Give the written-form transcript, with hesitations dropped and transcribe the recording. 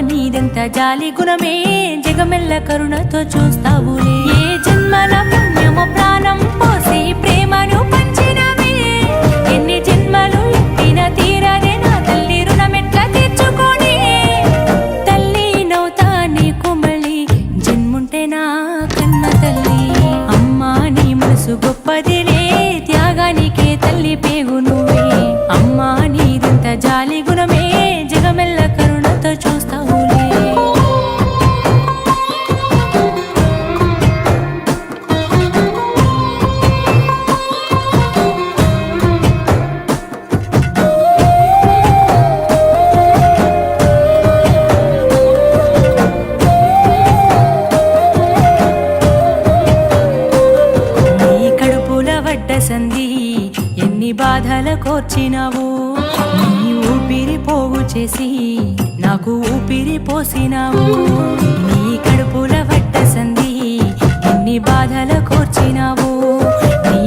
నీదెంత జాలి గుణమే జగమెల్ల కరుణతో చూస్తావులే ఏ జన్మల పుణ్యము ప్రాణం పోసి ప్రేమను పంచినవే ఎన్ని జన్మలు ఎత్తిన తీరదే నా తల్లి రుణమెట్ల తీర్చుకోనే తల్లి నవ్వుతా నీకు మళ్ళీ జన్ముంటే నా కన్న తల్లి అమ్మా నీ మనసు గొప్పదిలే త్యాగానికే తల్లి పేగు నువ్వే అమ్మా నీదెంత జాలి గుణమే జగమెల్ల కరుణతో చూస్తావులే నీ కడుపుల వడ్డ సంధి ఎన్ని బాధల కోర్చినావు నీ ఊపిరి పోగు చేసి నాకు ఊపిరి పోసినావు నీ కడుపుల వడ్డ సంధి ఎన్ని బాధల కోర్చినావు నీ